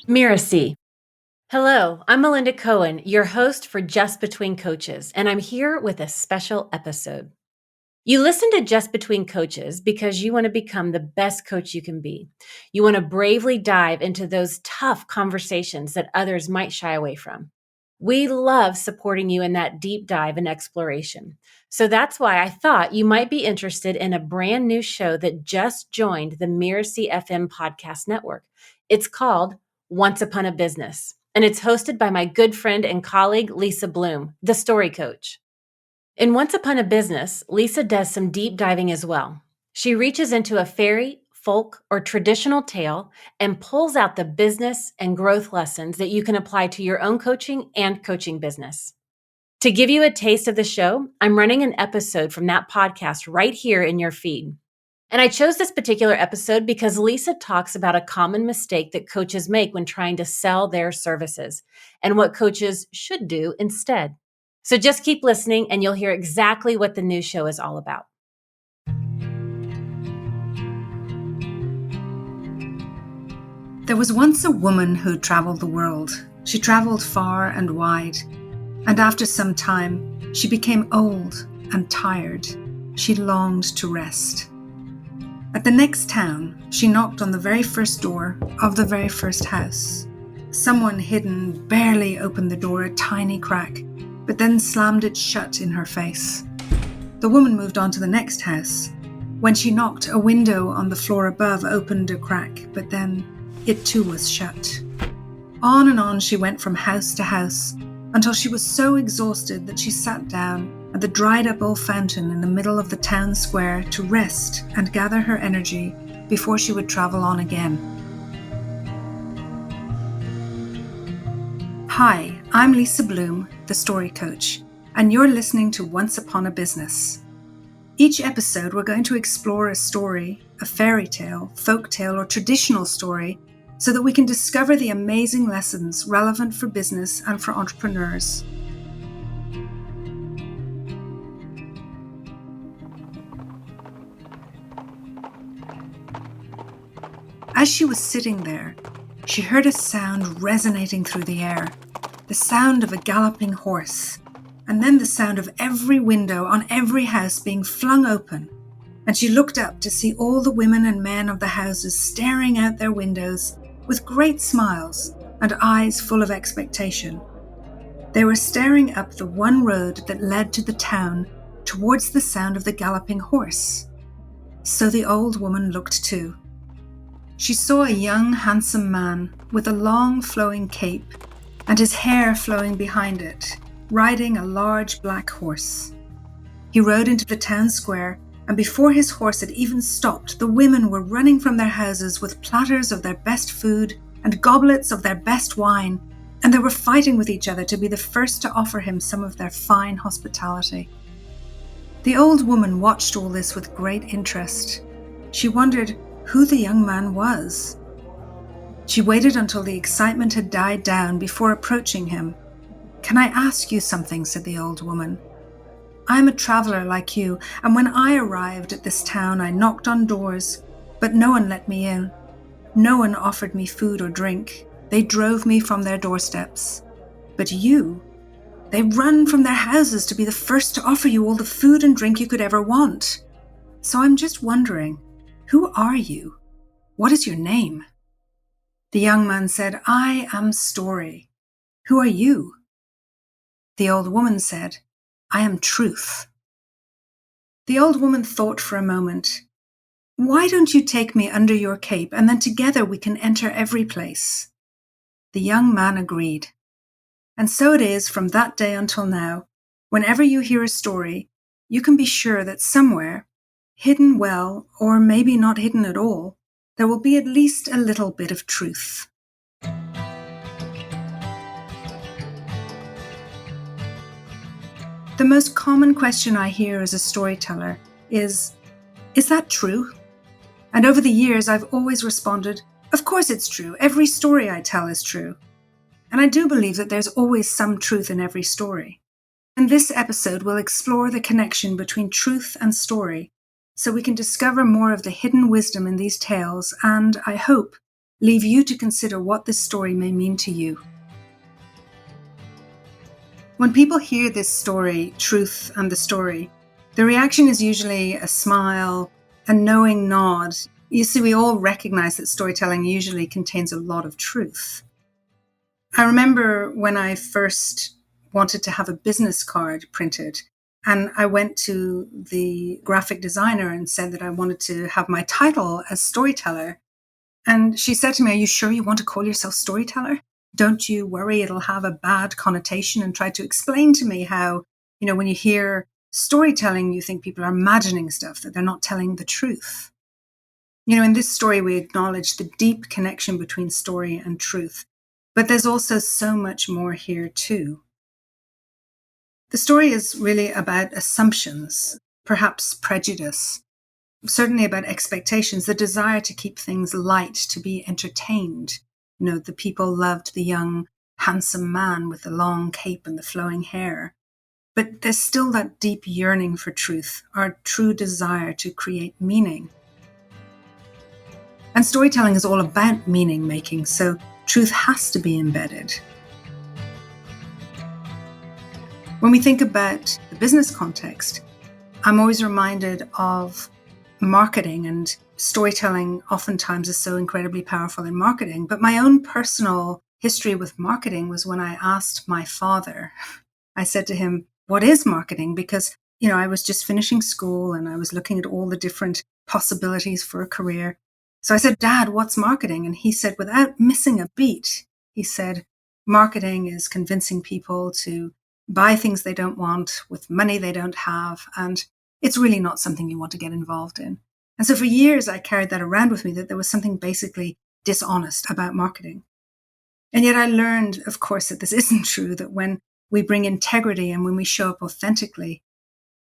Mirasee. Hello, I'm Melinda Cohen, your host for Just Between Coaches, and I'm here with a special episode. You listen to Just Between Coaches because you want to become the best coach you can be. You want to bravely dive into those tough conversations that others might shy away from. We love supporting you in that deep dive and exploration. So that's why I thought you might be interested in a brand new show that just joined the Mirasee FM Podcast Network. It's called Once Upon a Business, and it's hosted by my good friend and colleague, Lisa Bloom, the story coach. In Once Upon a Business, Lisa does some deep diving as well. She reaches into a fairy, folk, or traditional tale and pulls out the business and growth lessons that you can apply to your own coaching and coaching business. To give you a taste of the show, I'm running an episode from that podcast right here in your feed. And I chose this particular episode because Lisa talks about a common mistake that coaches make when trying to sell their services and what coaches should do instead. So just keep listening and you'll hear exactly what the new show is all about. There was once a woman who traveled the world. She traveled far and wide, and after some time, she became old and tired. She longed to rest. At the next town, she knocked on the very first door of the very first house. Someone hidden barely opened the door a tiny crack, but then slammed it shut in her face. The woman moved on to the next house. When she knocked, a window on the floor above opened a crack, but then it too was shut. On and on she went from house to house, until she was so exhausted that she sat down at the dried-up old fountain in the middle of the town square to rest and gather her energy before she would travel on again. Hi, I'm Lisa Bloom, the story coach, and you're listening to Once Upon a Business. Each episode, we're going to explore a story, a fairy tale, folk tale, or traditional story, so that we can discover the amazing lessons relevant for business and for entrepreneurs. As she was sitting there, she heard a sound resonating through the air, the sound of a galloping horse, and then the sound of every window on every house being flung open, and she looked up to see all the women and men of the houses staring out their windows with great smiles and eyes full of expectation. They were staring up the one road that led to the town towards the sound of the galloping horse. So the old woman looked too. She saw a young, handsome man with a long, flowing cape and his hair flowing behind it, riding a large black horse. He rode into the town square, and before his horse had even stopped, the women were running from their houses with platters of their best food and goblets of their best wine, and they were fighting with each other to be the first to offer him some of their fine hospitality. The old woman watched all this with great interest. She wondered who the young man was. She waited until the excitement had died down before approaching him. "Can I ask you something?" said the old woman. "I am a traveller like you, and when I arrived at this town, I knocked on doors, but no one let me in. No one offered me food or drink. They drove me from their doorsteps. But you, they run from their houses to be the first to offer you all the food and drink you could ever want. So I'm just wondering, who are you? What is your name?" The young man said, "I am Story. Who are you?" The old woman said, "I am Truth." The old woman thought for a moment. "Why don't you take me under your cape, and then together we can enter every place?" The young man agreed. And so it is from that day until now. Whenever you hear a story, you can be sure that somewhere, hidden well, or maybe not hidden at all, there will be at least a little bit of truth. The most common question I hear as a storyteller is that true? And over the years, I've always responded, of course it's true. Every story I tell is true. And I do believe that there's always some truth in every story. In this episode, we'll explore the connection between truth and story, so we can discover more of the hidden wisdom in these tales and, I hope, leave you to consider what this story may mean to you. When people hear this story, Truth and the Story, the reaction is usually a smile, a knowing nod. You see, we all recognize that storytelling usually contains a lot of truth. I remember when I first wanted to have a business card printed, and I went to the graphic designer and said that I wanted to have my title as storyteller. And she said to me, "Are you sure you want to call yourself storyteller? Don't you worry it'll have a bad connotation," and tried to explain to me how, when you hear storytelling, you think people are imagining stuff, that they're not telling the truth. In this story, we acknowledge the deep connection between story and truth. But there's also so much more here too. The story is really about assumptions, perhaps prejudice, certainly about expectations, the desire to keep things light, to be entertained. The people loved the young, handsome man with the long cape and the flowing hair. But there's still that deep yearning for truth, our true desire to create meaning. And storytelling is all about meaning making, so truth has to be embedded. When we think about the business context, I'm always reminded of marketing, and storytelling oftentimes is so incredibly powerful in marketing. But my own personal history with marketing was when I asked my father. I said to him, "What is marketing?" Because, I was just finishing school and I was looking at all the different possibilities for a career. So I said, "Dad, what's marketing?" And he said, without missing a beat, he said, "Marketing is convincing people to buy things they don't want with money they don't have. And it's really not something you want to get involved in." And so for years, I carried that around with me, that there was something basically dishonest about marketing. And yet I learned, of course, that this isn't true, that when we bring integrity and when we show up authentically,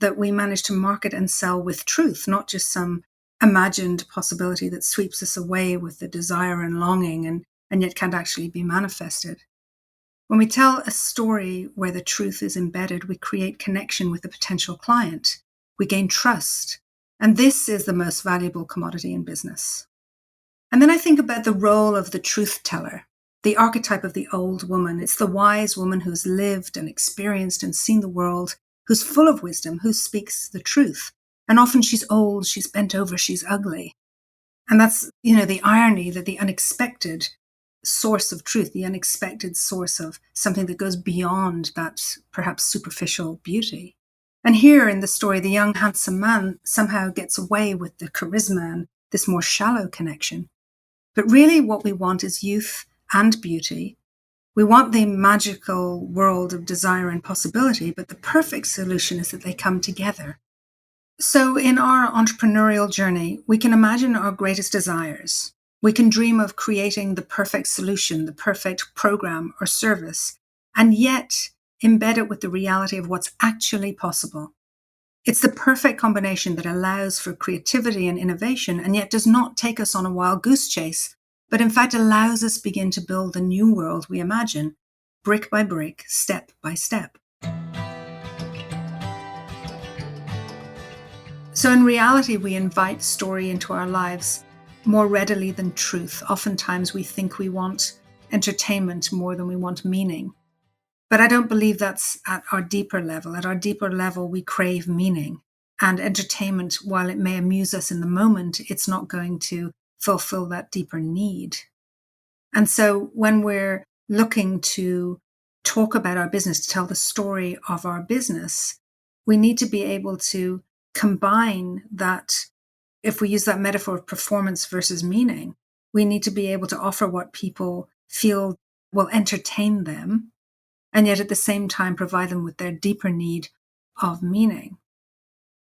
that we manage to market and sell with truth, not just some imagined possibility that sweeps us away with the desire and longing and yet can't actually be manifested. When we tell a story where the truth is embedded, we create connection with the potential client. We gain trust. And this is the most valuable commodity in business. And then I think about the role of the truth teller, the archetype of the old woman. It's the wise woman who's lived and experienced and seen the world, who's full of wisdom, who speaks the truth. And often she's old, she's bent over, she's ugly. And that's, the irony, that the unexpected source of truth, the unexpected source of something that goes beyond that perhaps superficial beauty. And here in the story, the young, handsome man somehow gets away with the charisma and this more shallow connection. But really what we want is youth and beauty. We want the magical world of desire and possibility, but the perfect solution is that they come together. So in our entrepreneurial journey, we can imagine our greatest desires. We can dream of creating the perfect solution, the perfect program or service, and yet embed it with the reality of what's actually possible. It's the perfect combination that allows for creativity and innovation, and yet does not take us on a wild goose chase, but in fact allows us begin to build the new world we imagine, brick by brick, step by step. So in reality, we invite story into our lives more readily than truth. Oftentimes we think we want entertainment more than we want meaning. But I don't believe that's at our deeper level. At our deeper level, we crave meaning. And entertainment, while it may amuse us in the moment, it's not going to fulfill that deeper need. And so when we're looking to talk about our business, to tell the story of our business, we need to be able to combine that. If we use that metaphor of performance versus meaning, we need to be able to offer what people feel will entertain them, and yet at the same time provide them with their deeper need of meaning.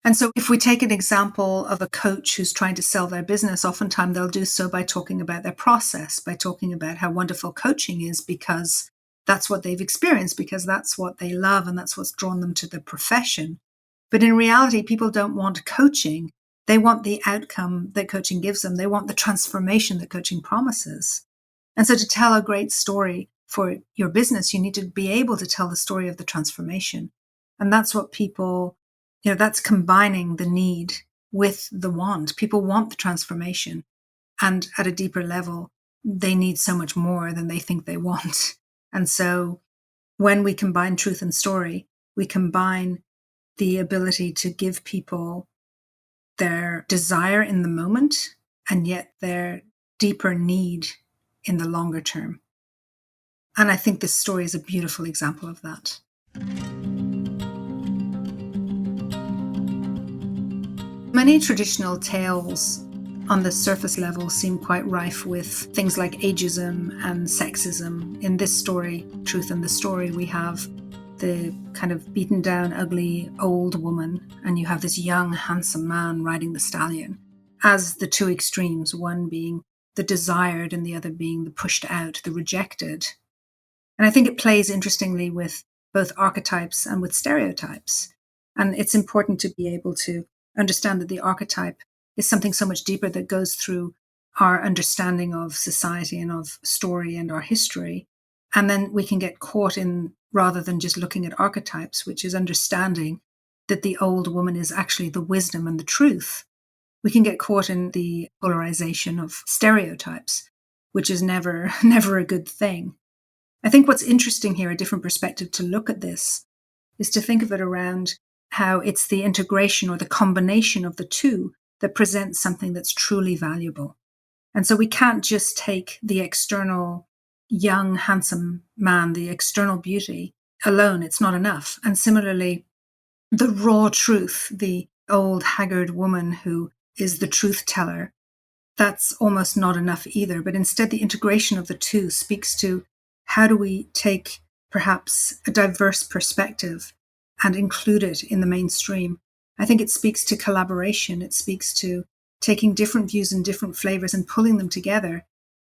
And so if we take an example of a coach who's trying to sell their business, oftentimes they'll do so by talking about their process, by talking about how wonderful coaching is because that's what they've experienced, because that's what they love and that's what's drawn them to the profession. But in reality, people don't want coaching. They want the outcome that coaching gives them. They want the transformation that coaching promises. And so to tell a great story for your business, you need to be able to tell the story of the transformation. And that's what people, that's combining the need with the want. People want the transformation. And at a deeper level, they need so much more than they think they want. And so when we combine truth and story, we combine the ability to give people their desire in the moment and yet their deeper need in the longer term. And I think this story is a beautiful example of that. Many traditional tales on the surface level seem quite rife with things like ageism and sexism. In this story, Truth and the Story, we have the kind of beaten down, ugly old woman, and you have this young, handsome man riding the stallion as the two extremes, one being the desired and the other being the pushed out, the rejected. And I think it plays interestingly with both archetypes and with stereotypes. And it's important to be able to understand that the archetype is something so much deeper that goes through our understanding of society and of story and our history. And then we can get caught in, rather than just looking at archetypes, which is understanding that the old woman is actually the wisdom and the truth. We can get caught in the polarization of stereotypes, which is never a good thing. I think what's interesting here, a different perspective to look at this, is to think of it around how it's the integration or the combination of the two that presents something that's truly valuable. And so we can't just take the external young, handsome man, the external beauty alone. It's not enough. And similarly, the raw truth, the old haggard woman who is the truth teller, that's almost not enough either. But instead, the integration of the two speaks to how do we take perhaps a diverse perspective and include it in the mainstream. I think it speaks to collaboration. It speaks to taking different views and different flavors and pulling them together.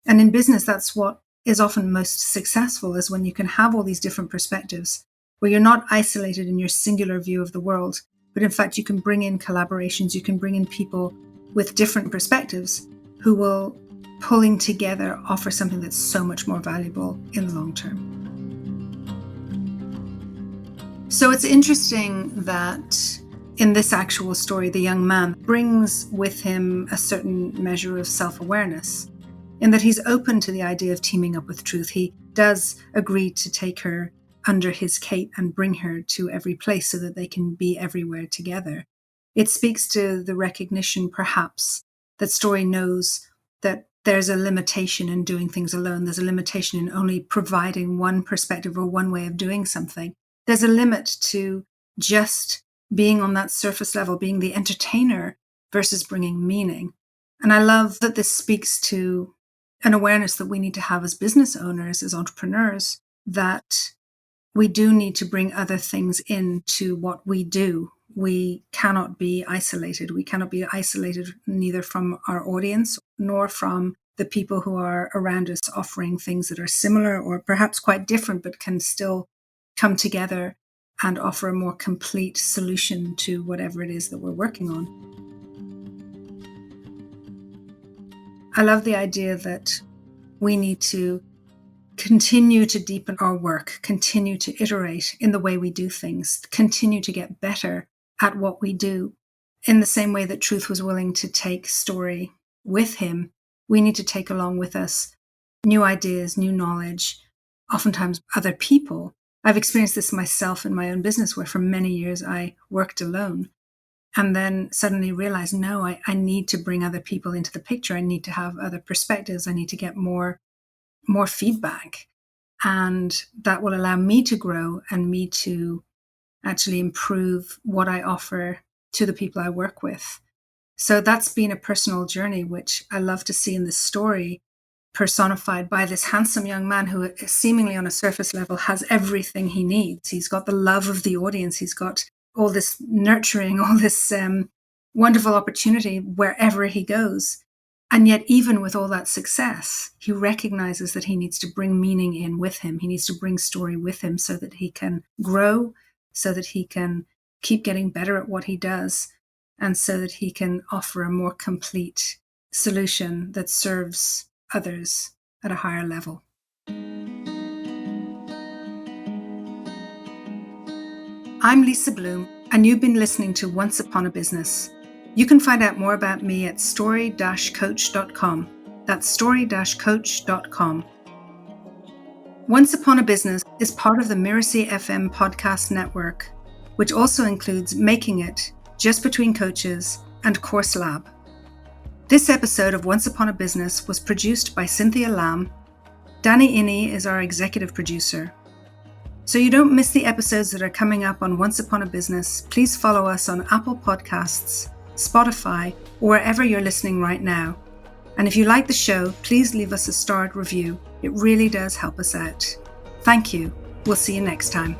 And in business, that's what is often most successful, is when you can have all these different perspectives, where you're not isolated in your singular view of the world, but in fact, you can bring in collaborations, you can bring in people with different perspectives who will, pulling together, offer something that's so much more valuable in the long term. So it's interesting that in this actual story, the young man brings with him a certain measure of self-awareness, in that he's open to the idea of teaming up with truth. He does agree to take her under his cape and bring her to every place so that they can be everywhere together. It speaks to the recognition, perhaps, that story knows that there's a limitation in doing things alone. There's a limitation in only providing one perspective or one way of doing something. There's a limit to just being on that surface level, being the entertainer versus bringing meaning. And I love that this speaks to an awareness that we need to have as business owners, as entrepreneurs, that we do need to bring other things into what we do. We cannot be isolated. We cannot be isolated neither from our audience nor from the people who are around us offering things that are similar or perhaps quite different, but can still come together and offer a more complete solution to whatever it is that we're working on. I love the idea that we need to continue to deepen our work, continue to iterate in the way we do things, continue to get better at what we do. In the same way that Truth was willing to take story with him, we need to take along with us new ideas, new knowledge, oftentimes other people. I've experienced this myself in my own business, where for many years I worked alone and then suddenly realized, no, I need to bring other people into the picture. I need to have other perspectives. I need to get more feedback. And that will allow me to grow and me to actually improve what I offer to the people I work with. So that's been a personal journey, which I love to see in this story, personified by this handsome young man who seemingly on a surface level has everything he needs. He's got the love of the audience. He's got all this nurturing, all this wonderful opportunity wherever he goes. And yet, even with all that success, he recognizes that he needs to bring meaning in with him. He needs to bring story with him so that he can grow, so that he can keep getting better at what he does, and so that he can offer a more complete solution that serves others at a higher level. I'm Lisa Bloom, and you've been listening to Once Upon a Business. You can find out more about me at story-coach.com. That's story-coach.com. Once Upon a Business is part of the Mirasee FM Podcast Network, which also includes Making It, Just Between Coaches, and Course Lab. This episode of Once Upon a Business was produced by Cynthia Lamb. Danny Inney is our executive producer. So you don't miss the episodes that are coming up on Once Upon a Business, please follow us on Apple Podcasts, Spotify, or wherever you're listening right now. And if you like the show, please leave us a starred review. It really does help us out. Thank you. We'll see you next time.